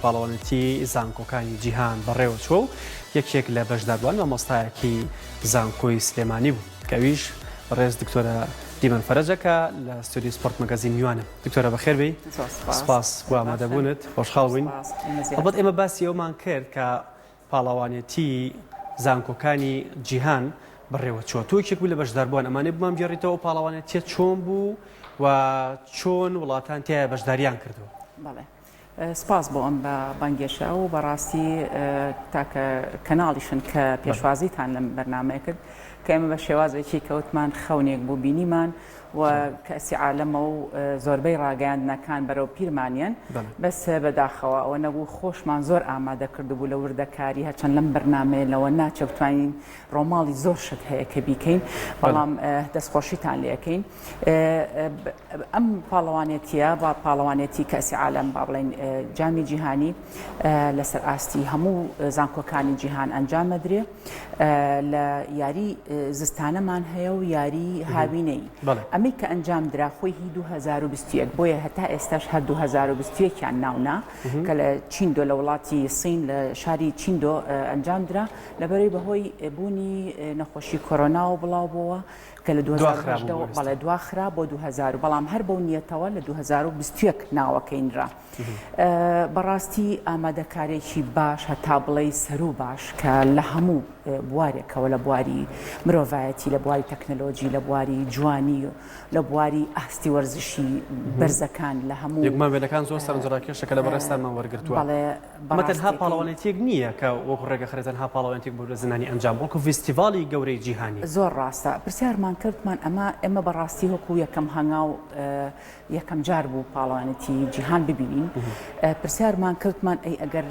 پاڵەوانێتی زانکۆکانی جیهان بەڕێوە چوە و یەکێک لە بەشداربووان مامۆستایەکی زانکۆی سلێمانی بوو کەویش ڕێز دکتۆرە دیمەن فەرەجەکە لە ستودیۆ سپۆرت مەگەزین میوانە. دکتۆرە بەخێر بێی. سپاس بۆ ئامادەبوونت، خۆشحاڵ بووین. ئەڵبەت ئێمە باسی ئەومان کرد کە پاڵەوانێتی زانکۆکانی جیهان بەڕێوە چوە. تۆ یەکێک بوو لە بەشداربووان ئەمانەی بمان بگێڕیتەوە پاڵەوانێتیە چۆن بوو و چۆن وڵاتان تایە بەشداریان کردووە. بەڵێ سپاس بۆ ئەم بە بانگێشە و بەڕاستی تاکە کەناڵیشن کە پێشوازیتان لەم بەرنامەیە کرد کە ئێمە بە شێوازێکی کەوتمان خەونێک بوو بینیمان و کەسی عالەمە و زۆربەی ڕاگەیاندنەکان بەرەو پیرمانیان بەس بەداخەوە ئەوە نەبوو خۆشمان زۆر ئامادە کردبوو لە وردەکاری هەچەند لەم بەرنامەیە لەوە ناچەوتوانین ڕۆماڵی زۆر شت هەیە کە بیکەین بەڵام دەستخۆشیتان لێەکەین. ئەم پاڵەوانێتیە با پاڵەوانێتی کەسی عالەم با بڵێن جامی جیهانی لەسەر ئاستی هەموو زانکۆکانی جیهان ئەنجامەدرێ لە یاری زستانەمان هەیە و یاری هاوینەی. ئەمەی کە ئەنجام درا خۆی هی 2021 بۆیە هەتا ئێستاش هەر 2021یان ناونا کە لە چیندۆ لە وڵاتی سین لە شاری چیندۆ ئەنجام درا لەبەرەی بەهۆی بوونی نەخۆشی کۆرۆنا و بڵاو بووە کە لە 2010 بەڵێ دواخرا بۆ 2000 بەڵام هەر بەو نیەتەوە لە 2021 ناوەکەینرا. بەڕاستی ئامادەکارێکی باش هەتا بڵێ سەر و باش کە لە هەموو بوارێکەوە لە بواری مرۆڤایەتی لە بواری تەکنەلۆجی لە بواری جوانی لە بواری ئاستی وەرزشی بەرزەکان لە هەموو یەکمانوێنەکان زۆر سەرنجڕاکێشە کە لە بەڕێستانمان وەرگرتووە. مەتەنها پاڵەوانێتیەک نییە کە وەکو ڕێگەخرێتەنها پاڵەوانێتێک بۆ زنانی ئەنجام وەکو فیستیڤاڵی گەورەی جیهانی. زۆر ڕاستە پرسیارمان کردمان ئێمە بەڕاستی وەکو یەکەم هەنگاو یەکەم جار بوو پاڵەوانێتی جیهان ببینین پرسیارمان کردمان ئەی ئەگەر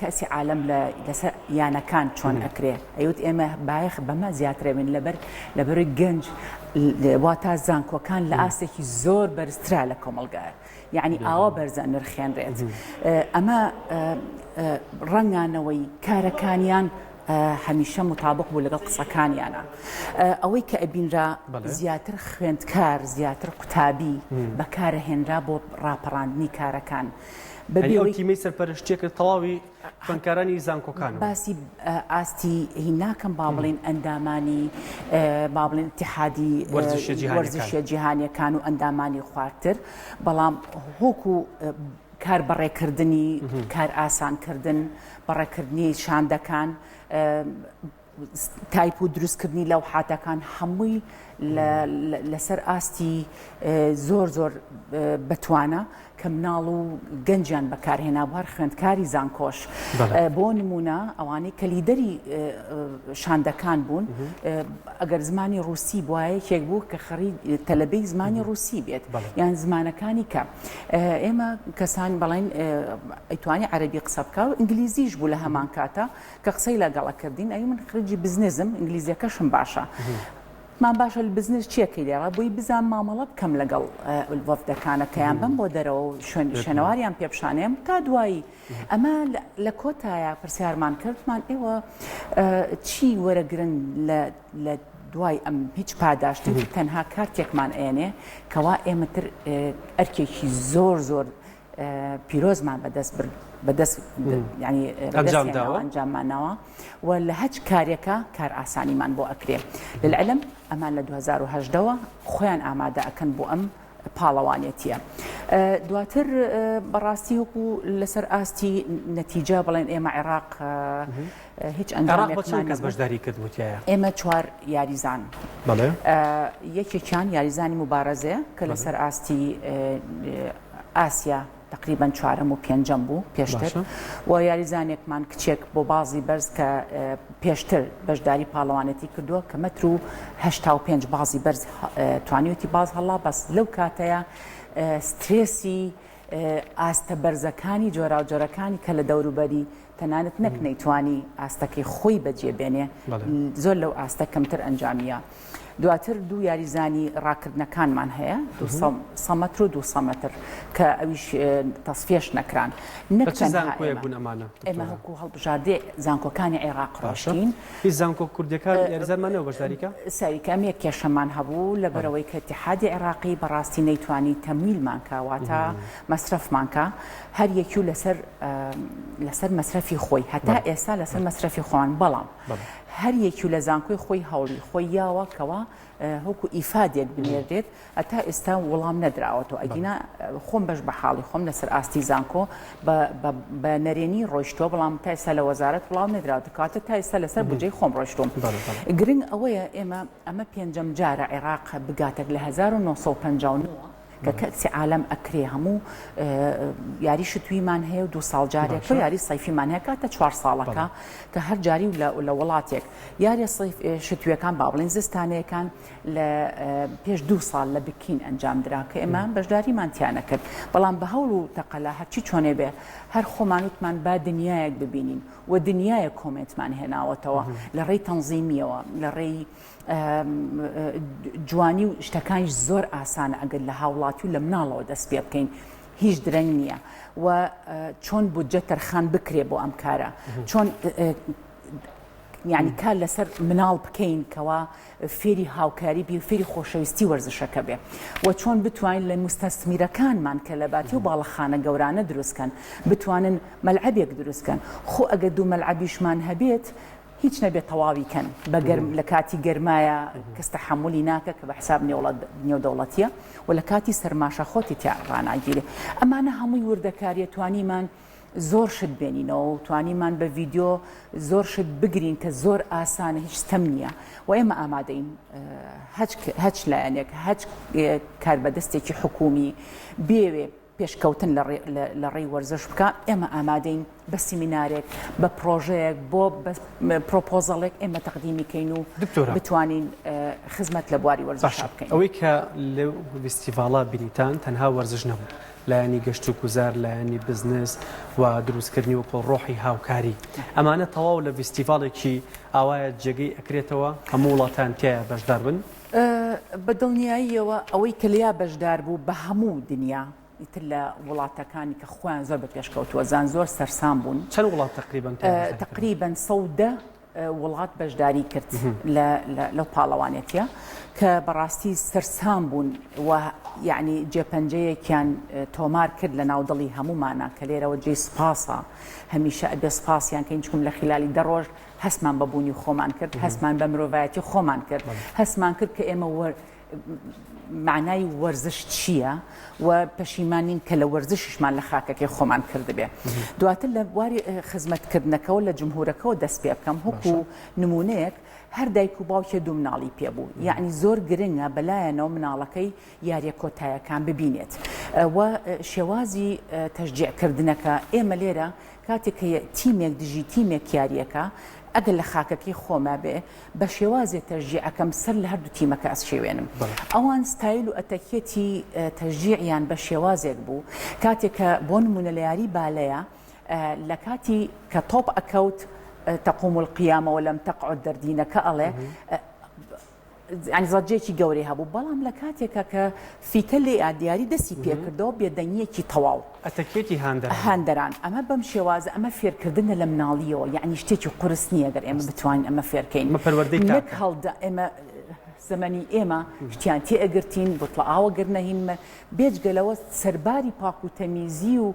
کەسی عالەم لەسەر یانەکان چۆن ئەکرێ ئەیوت ئێمە باەخ بەمە زیاترێبن لەبەر گەنج واتە زانکۆکان لە ئاستێکی زۆر بەرزترا لە کۆمەلگار یعنی ئاوا بەرزە نرخێنرێت. ئەمە ڕەنگانەوەی کارەکانیان هەمیشە مطابق بوو لەگەڵ قسەکانیانە. ئەوەی کە ئەبینرا زیاتر خوێندکار زیاتر قوتابی بەکارەهێنرا بۆ ڕاپەڕاندنی کارەکان. بەبیەوەی سەرپەرشتێکرد تەواوی خوێندکارانی زانکۆکان باسی ئاستی هی ناکەم با بڵێن ئەندامانی با بڵێن اتحادی وەرزشیە جیهانیەکان و ئەندامانی خواردتر بەڵام هۆکو کار بەڕێکردنی کار ئاسانکردن بەڕێکردنی شاندەکان تایپ و دروستکردنی لەو حاتەکان هەمووی لەسەر ئاستی زۆر بەتوانە کە مناڵ و گەنجیان بەکارهێنا بوار خوێندکاری زانکۆش بۆ نمونە ئەوانەی کە لیدەری شاندەکان بوون ئەگەر زمانی ڕووسی بواە کێک بوو کە خەری تەلەبەی زمانی ڕووسی بێت یان زمانەکانی کە ئێمە کەسان بەڵێن ئەیتوانی عەرەبی قسە بکە و ئینگلیزیش بوو لە هەمان کاتە کە قسەی لەگەڵەکردین ئەی من خرجی بزنسم ئینگلیزیەکەشم باشە مان باشە لە بزنس چیەکەی لێڕە بۆی بزان مامەڵە بکەم لەگەڵ وەفدەکانەکەیان بم بۆ دەرەوە و شوێنەواریان پێپشانێم تا دوایی ئەمە لە کۆتایە پرسیارمان کردمان ئێوە چی وەرەگرن لە دوای ئەم هیچ پاداشتن تەنها کارتێکمان ئێنێ کەوا ئێمەتر ئەرکێکی زۆر پیرۆزمان بەدەست ینی ئەنجاممانەوە و لە هەچ کارێکە کار ئاسانیمان بۆ ئەکرێ لەعلم ئەمان لە 2010ەوە خۆیان ئامادە ئەکەن بۆ ئەم پاڵەوانێتیە. دواتر بەڕاستی وەکو لەسەر ئاستی نەتیجە بڵێن ئێمە عێراق هیچ ئەنجامێکمان بەشداری کردوتیایە ئێمە 4 یاریزان یەکێکیان یاریزانی مبارەزەیە کە لەسەر ئاستی ئاسیا تقریبا 4ەم و 5ەم بوو پێشتر و یاریزانێکمان کچێک بۆ بازی بەرز کە پێشتر بەشداری پاڵەوانێتی کردووە کە مەتر و 85 بازی بەرز توانیوتی باز هەڵا بەس لەو کاتەیە سترێسی ئاستە بەرزەکانی جۆراوجۆرەکانی کە لە دەوروبەری تەنانەت نەک نەیتوانی ئاستەکەی خۆی بەجێبێنێ زۆر لەو ئاستە کەمتر ئەنجامیە. دواتر دوو یاریزانی ڕاکردنەکانمان هەیە 200 متر و 200 متر کە ئەویش تەصفیەش نەکران ئێمە هەکو هەڵبژاردێ زانکۆکانی عێراق ڕۆشتین هیچ زانکۆ کوردەکان یاریزانمانەوە بەشداریکە ساریکەم یەک کێشەمان هەبوو لەبەرەوەی کە اتحادی عێراقی بەڕاستی نەیتوانی تەمویلمان کەواتە مەسرفمانکە هەر یەکی لەسەر مەسرفی خۆی هەتا ئێستا لەسەر مەسرفی خۆیان بەڵام هەر یەکی لە زانکۆی خۆی هەوڵی خۆی یاوەکەوە هەوکو ئیفادێک بنێردێت ئەتا ئێستا وەڵام نەدراوەتەوە ئەگینا خۆم بەش بە حاڵی خۆم لەسەر ئاستی زانکۆ بە نەرێنی ڕۆیشتۆ بەڵام تا ئێستا لە وەزارەت وڵام نەدراوەتە کاتە تا ئێستا لەسەر بودجەی خۆم ڕۆیشتۆم گرنگ ئەوەیە ئەمە پێنجەم جارە عێراق بگاتێک لە 1959 کە کەسی عالم ئەکرێ هەموو یاری شتویمان هەیە و 2 ساڵ جارێک یاری سەیفیمان هەیە کاتە 4 ساڵەکە کە هەر جاری لە وڵاتێک یاری شتویەکان با بڵین زستانەکان لە پێش 2 ساڵ لە بکین ئەنجام درا کە ئێمە بەشداریمان تیانە کرد بەڵام بە هەوڵ و تەقەلا هەرچی چۆنێ بێ هەر خۆمانوتمان با دنیایەک ببینین و دنیایە کۆمنتمان هێناوەتەوە لە ڕێی تەنزیمیەوە لە ڕێی جوانی و شتەکانیش زۆر ئاسانە ئەگەر لە هاوڵاتی و لە مناڵەوە دەست پێ بکەین هیچ درەنگ نییە و چۆن بودجە تەرخان بکرێ بۆ ئەم کارە چۆن یعنی کار لەسەر مناڵ بکەین کەوا فێری هاوکاری بی و فێری خۆشەویستی وەرزشەکە بێ و چۆن بتوانین لە مستەسمیرەکانمان کە لە باتی و باڵەخانە گەورانە دروستکەن بتوانن مەلعەبێک دروستکەن خۆ ئەگە دوو مەلعەبیشمان هەبێت هیچ نەبێت تەواویکەن لە کاتی گەرمایە کەس تەحملی ناکە کە بە حساب نێودەوڵەتیە و لە کاتی سەرماشە خۆتی ڕاناگیرێ ئەمانە هەمووی وردەکاریە توانیمان زۆر شت بێنینەوە و توانیمان بە ڤیددیۆ زۆر شت بگرین کە زۆر ئاسانە هیچ ستەم نییە و ئێمە ئامادەین هەچ لایەنێک هەچ کاربەدەستێکی حکومی بێوێ پێشکەوتن لە ڕێی وەرزش بکە ئێمە ئامادەین بە سیمینارێک بە پرۆژەیەک بۆ پرۆپۆزەڵێک ئێمە تەقدیمیکەین و بتوانین خزمەت لە بواری وەرزش بکەین ئەوەی کە لەو فستیڤاڵە بینیتان تەنها وەرزش نەبوو لایەنی گەشت و گوزار لایەنی بزنس و دروستکردنی وەکو ڕۆحی هاوکاری ئەمانە تەواو لە فستیڤاڵێکی ئاوایە جێگەی ئەکرێتەوە هەموو وڵاتان تایە بەشدار بن بەدڵنیاییەوە ئەوەی کلیا بەشدار بوو بە هەموو دنیا ئیتر لە وڵاتەکانی کە خۆیان زۆر بە پێشکەوتووە زان زۆر سەرسام بوون چەند وڵات تقریباً 100 وڵات بەشداری کرد لەو پاڵەوانێتیە کە بەڕاستی سەرسام بوون و یعنی جێپەنجەیەکیان تۆمار کرد لە ناودڵی هەمومانە کە لێرەوە جێی سپاسە هەمیشە ئەبێ سپاسیان کە هیچکم لە خلالی دەڕۆژ هەستمان بەبوونی خۆمان کرد هەستمان بە مرۆڤایەتی خۆمان کرد هەستمان کرد کە ئێمە معنای وەرزش چییە و پەشیمانین کە لە وەرزششمان لە خاکەکەی خۆمان کردبێ دواتر لە بواری خزمەتکردنەکەەوە لە جمهورەکەەوە دەست پێ بکەم هەکو نمونەیەک هەر دایک و باوکێ دوو مناڵی پێبوو یعنی زۆر گرنگە بەلایەنەوە مناڵەکەی یاریە کۆتاییەکان ببینێت و شێوازی تەشجیعکردنەکە ئێمە لێرە کاتێک کە تیمێک دژی تیمێک یاریەکە ئەگەر لە خاکەکەی خۆما بێ بە شێوازێ تەشجیعەکەم سەر لە هەردوو تیمەکە ئەسشێوێنم ئەوان ستایل و ئەتەکێتی تەشجیعیان بە شێوازێک بوو کاتێک کە بۆ نمونە لە یاری بالەیە لە کاتی کە تۆپ ئەکەوت تقوم القیامە و لەم تەقعد دەردینەکە ئەڵێ ینی زەجێکی گەورەی هەبوو بەڵام لە کاتێکە کە فیکە لێ ئادیاری دەستی پێکردەوە بێدەنگیەکی تەواو ئەتەکێتی هاندەران ئەمە بەم شێوازە ئەمە فێرکردنە لە مناڵیەوە یعنی شتێکی قورس نییە گەر ئێمە بتوانین ئەمە فێرکەین نەک هەڵدا ئێمە زەمەنی ئێمە شتیان تێ ئەگرتین بۆتڵ ئاوە گرنەهینمە بێجگەلەوە سەرباری پاک و تەمیزی و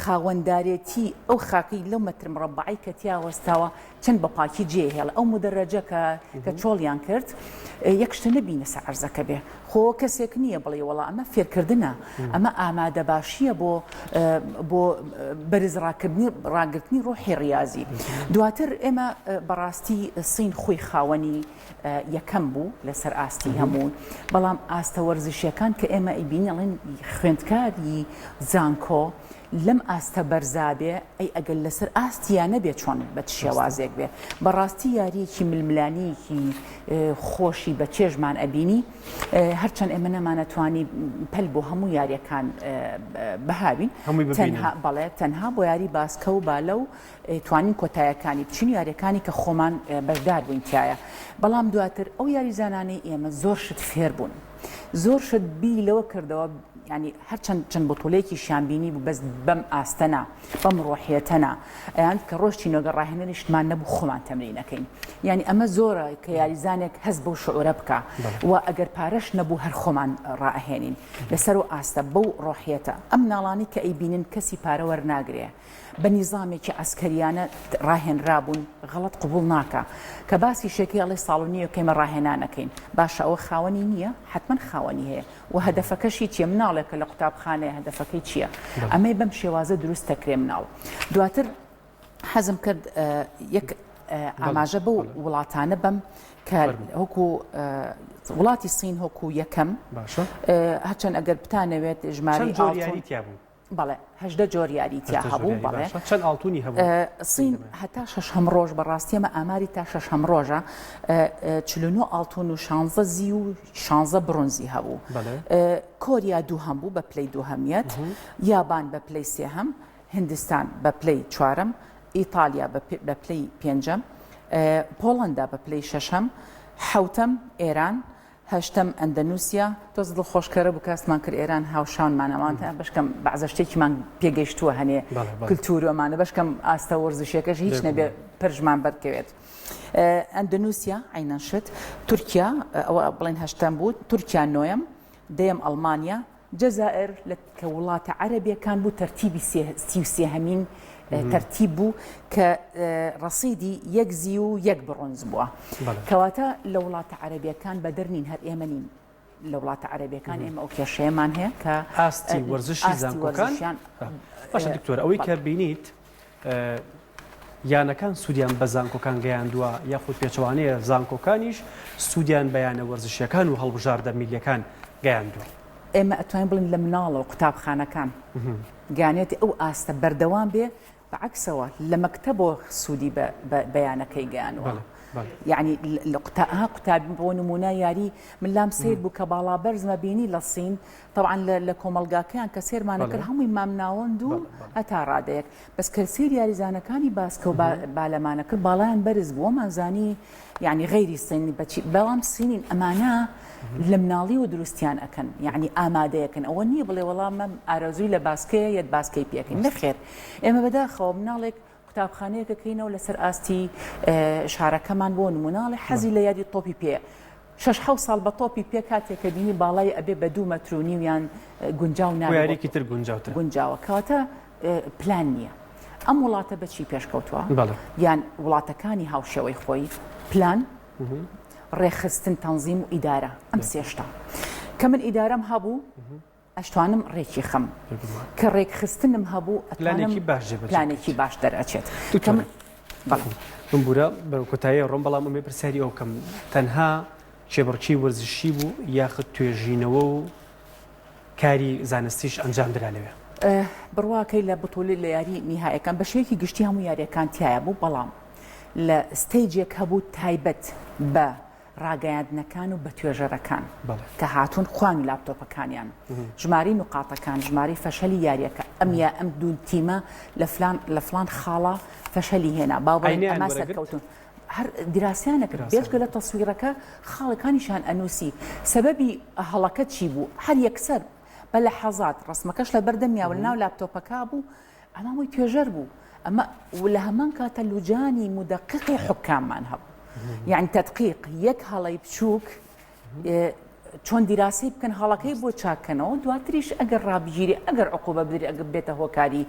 خاوەنددارێتی ئەو خاکەی لەو مەتر مربعی کە تیاوەستاوە چەند بە پاکی جێهێڵ ئەو مدەڕەجە کە چۆڵیان کرد یەک شتە نەبینە سە عەرزەکە بێ خۆ کەسێک نییە بڵێ وەڵا ئەمە فێرکردنە ئەمە ئامادە باشیە بۆ بەرز ڕاگررتنی ڕۆحی ڕاضی دواتر ئێمە بەڕاستی سین خۆی خاوەنی یەکەم بوو لەسەر ئاستی هەموو بەڵام ئاستە وەرزشیەکان کە ئێمە ئیبینەڵێن خوێندکاری زانکۆ لەم ئاستە بەرزابێ ئەی ئەگەر لەسەر ئاستیان نەبێت چۆن بە شێوازێک بێ بەڕاستی یاریەکی ململانیەکی خۆشی بە چێژمان ئەبینی هەرچەند ئێمە نەمانەتوانی پەل بۆ هەموو یاریەکان بەهاوین بەڵێ تەنها بۆ یاری باسکە و بالە و توانین کۆتاییەکانی بچین یاریەکانی کە خۆمان بەشدار بووین تایە بەڵام دواتر ئەو یاریزان جانانی ئێمە زۆر شت فێر بوون زۆر شت بی لەوە کردەوە ینی هەرچەند چەند بۆتۆلەیەکی شیانبینی بوو بەس بەم ئاستەنا بەم ڕۆحیەتەنا ئەیان کە ڕۆژی نۆگە ڕاهێنەریشتمان نەبوو خۆمان تەمرینەکەین ینی ئەمە زۆرە کە یاریزانێک هەست بەو شعورە بکە و ئەگەر پارەش نەبوو هەر خۆمان ڕائهێنین لەسەر و ئاستە بەو ڕۆحیەتە ئەم ناڵانی کە ئەیبینن کەسی پارە وەرناگرێ بە نیزامێکی ئەسکەریانە ڕاهێنرابوون غەڵەت قبول ناکە کە باسی شێکی ئەڵێ ساڵونیە کەمە ڕاهێنانەکەین باشە ئەوە خاوەنی نییە حتمما خاوەنی هەیە و هەدەفەکەشی چیە مناڵێکە لە قوتابخانەیە هەدەفەکەی چییە ئەمەی بەم شێوازە دروست دەکرێ مناڵ دواتر حەزم کرد یەک ئاماژە بەو وڵاتانە بەم کە وەکو وڵاتی سین هۆکو یەکەم هەرچەند ئەگەر بتانەوێت ژمارەی بەڵێ هەژدە جۆر یاریتیا هەبوو بەڵێ چەند ئاڵتونی هەبوو سین هەتا شەشەم ڕۆژ بەڕاستیەمە ئاماری تا شەشەم ڕۆژە 49 ئاڵتون و 16 زی و 16 برۆنزی هەبوو کۆریا دووهەم بوو بە پلەی دووهەمیەت یابان بە پلەی سێهەم هندستان بە پلەی چوارەم ئیتالیا بە پلەی پێنجەم پۆڵەندا بە پلەی شەشەم حوتەم ئێران هەشتم ئەندەنووسیا تۆز دڵخۆشکەرە بوو کەسمان کرد ئێران هاوشانمانەوانتە بەشکەم بەعزە شتێکیمان پێگەیشتووە هەنێ کلتورۆمانە بەشکەم ئاستە وەرزشیەکەش هیچ نەبێ پرژمان بەرکەوێت ئەندەنووسیا عینەن شت تورکیا ئەوە بڵێن هەشتم بوو تورکیا نۆیەم دەیەم ئەڵمانیا جەزائر کە وڵاتە عەرەبیەکان بوو تەرتیبی 33هەمین تەرتیب بوو کە ڕەسیدی یەک زی و یەک برۆنز بووە کەواتە لە وڵاتە عەرەبیەکان بە دەرنین هەر ئێمە نین لە وڵاتە عەرەبیەکان ئێمە ئەو کێشەیەمان هەیە کە ئاستی وەرزشی زانکۆکان باشە دکتۆر ئەوەی کە بینیت یانەکان سوودیان بە زانکۆکان گەیاندووە یاخود پێچەوانەیە زانکۆکانیش سوودیان بەیانە وەرزشیەکان و هەڵبژاردە میلیەکان گەیاندووە ئێمە ئەتوانین بڵین لە مناڵەوە قوتابخانەکان گیانێتی ئەو ئاستە بەردەوام بێ بەعکسەوە لە مەکتەبەوە سوودی بەیانەکەی گەیانەوە یعنی قوتابی بۆ نمونە یاری من لام سیر بوو کە باڵا بەرزمە بینی لە سین طبعا لە کۆمەلگاکەیان کە سێرمانە کرد هەمووی مامناوەند و هەتا ڕادەیەک بەس کە سیر یاریزانەکانی باسکە و بالەمانە کرد باڵیان بەرز بووە مازانی یعنی غیری سینی بەچی بەڵام سینین ئەمانە لە مناڵی و دروستیان ئەکەن یعنی ئامادەیەکەن ئەوە نییە بڵێ وەڵام ئارەزووی لە باسکەیە یەت باسکەی پێکەین نەخێر ئێمە بەداخەوە مناڵێک قوتابخانەیەکەکەینەوە لەسەر ئاستی شارەکەمان بۆ نموناڵی حەزی لە یادی تۆپی پێ 6 ساڵ بە تۆپی پێ کاتێکە بینی باڵای ئەبێ بە 2 مەتر و نیویان گونجاو ناوێکی تر گونجاوە کەواتە پلان نییە ئەم وڵاتە بەچی پێشکەوتووە یان وڵاتەکانی هاوشێوەی خۆی پلان ڕێخستن تەنزیم و ئیدارە ئەم سێشتا کە من ئیدارەم هەبوو ئەشتوانم ڕێکی خەم کە ڕێکخستنم هەبوو پلانێکی باش دەرەچێت بمبورە بە کۆتایی ڕۆم بەڵام ئەمێ پرسیاری ئەو کەم تەنها چێبڕچی وەرزشی بوو یاخت توێژینەوە و کاری زانستیش ئەنجام درا لەوێ بڕواکەی لە بتولی لە یاری نیهایەکان بە شوێکی گشتی هەموو یاریەکان تایە بوو بەڵام لە ستەیجێک هەبوو تایبەت بە ڕاگەیاندنەکان و بە توێژەرەکان کە هاتوون خوانی لاپتۆپەکانیان ژماری نوقاتەکان ژماری فەشەلی یاریەکە ئەم دوو تیمە لە فلان خاڵە فەشەلی هێنا باوەڕێن ئەما سەرکەوتون هەر دیراسیانەکرد بێژگە لە تەسویرەکە خاڵەکانیشان ئەنووسی سەبەبی هەڵەکە چی بوو هەر یەکسەر بە لە حەزات ڕسمەکەش لە بەردەمیاوە ناو لاپتۆپەکە بوو ئەمە مووی توێژەر بوو ئەمە لە هەمان کاتە لوجانی مدەقیقی حکاممان هەبوو یعنی تەدقیق یەک هەڵەی بچووک چۆن دیراسی بکەن هەڵەکەی بۆ چاکەنەوە دواتریش ئەگەر ڕابگیری ئەگەر عقوبە بدرێت ئەگەر بێتە هۆکاری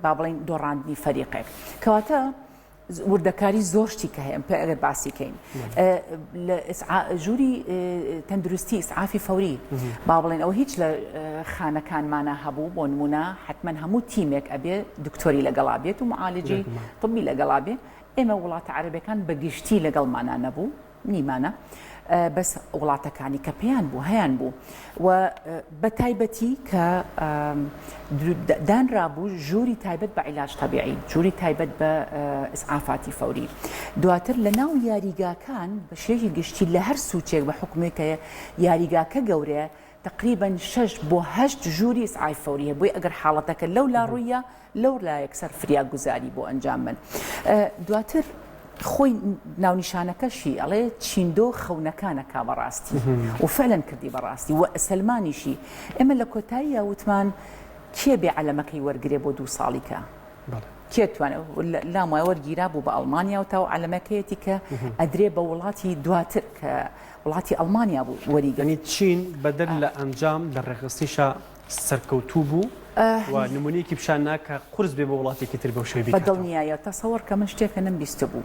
با بڵێن دۆڕاندنی فەریقێک کەواتە وردەکاری زۆر شتی کە هەیە پێ ئەگەر باسی کەین لە ژووری تەندروستی ئیسعافی فەوری با بڵێن ئەوە هیچ لە خانەکانمانە هەبوو بۆ نمونە حتمما هەموو تیمێک ئەبێ دکتۆری لەگەڵا بێت و معالجی طبی لەگەڵا بێ ئێمە وڵاتە عەرەبیەکان بەگشتی لەگەڵمانە نەبوو نیمانە بەس وڵاتەکانی کە پێیان بوو هەیان بوو و بە تایبەتی کە دانرابوو ژووری تایبەت بە عیلاج تەبیعی ژووری تایبەت بە ئیسعافاتی فەوری دواتر لە ناو یاریگاکان بە شێوی گشتی لە هەر سوچێک بە حکومێکە یاریگاکە گەورەیە تقریبا 6 بۆ 8 ژووری ئیسعافی فەوریە بۆی ئەگەر حاڵەتەکە لەو لا ڕوویە لەو لا یەکسەر فریا گوزاری بۆ ئەنجام بن دواتر خۆی ناونیشانەکەشی ئەڵێ چیندۆ خەونەکانەکە بەڕاستی و فەلەن کردی بەڕاستی و سلمانیشی ئێمە لە کۆتایی یاوتمان کێ بێ عەلەمەکەی وەرگێ بۆ 2 ساڵیکە کێتوانێت لام وای وەرگیرا بوو بە ئەڵمانیا و تا عەلەمەکەیەتی کە ئەدرێ بە وڵاتی دواتر کە وڵاتی ئەڵمانیا بوو وەریگەنی چین بەدەر لە ئەنجام لە ڕێخستنیشە سەرکەوتوو بوو و نمونەیەکی پیشان ناکە قورس بێ بە وڵاتێکی تر بەو شێوەیە بەدڵنیایە تەسەوەر کە من شتێکە نەمبیستە بوو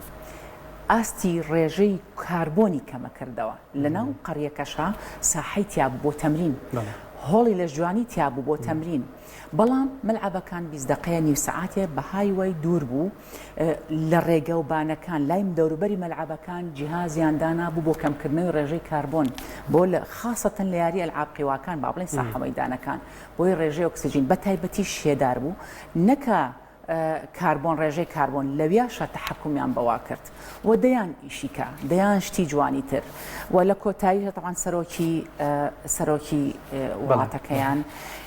ئاستی ڕێژەی کاربۆنی کەمە کردەوە لەناو قەریەکەشە ساحەی تیا بۆ تەمرین هۆڵی لە جوانی تیا بوو بۆ تەمرین بەڵام ملعبەکان 20 دقەیە نیو سەعاتێ بەهای وای دوور بوو لە ڕێگە و بانەکان لایم دەوروبەری مەلعبەکان جیهازیان دانا بوو بۆ کەمکردنەوەی ڕێژەی کاربۆن بۆ لە خاصەتەن لە یاری ئەلعاب قیواکان با بڵێن ساحە مەیدانەکان بۆی ڕێژەی ئۆکسیجین بە تایبەتی شێدار بوو نەکە کاربۆن ڕێژەی کاربۆن لەویاشە تەحەکومیان بەوا کرد و دەیان ئیشیکە دەیان شتی جوانی تر و لە کۆتاییە تەوان سەرۆکی وڵاتەکەیان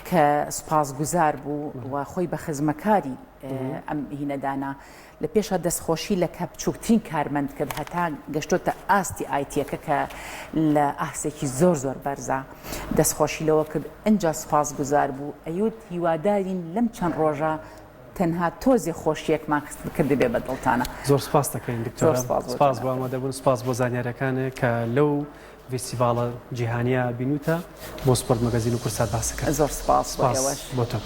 کە سوپاسگوزار بوو و خۆی بە خزمەکاری ئەم هینەدانا لە پێشە دەستخۆشی لە کە بچووکترین کارمەند کرد هەتا گەشتۆتە ئاستی ئایتیەکە کە لە ئاسێکی زۆر بەرزە دەستخۆشی لەوە کرد ئەنجا سوپاسگوزار بوو ئەیوت هیوادارین لەم چەند ڕۆژە تەنها تۆزی خۆشیەکمان کرد بێ بە دڵتانە زۆر سپاس دەکەین دکتۆر سپاس بۆ ئامادەبوون سپاس بۆ زانیاریەکانێک کە لەو فێستیڤاڵە جیهانیە بینوتە بۆ سپۆرت مەگەزین و کورسات باسەکە زۆر سپاس بۆ تۆ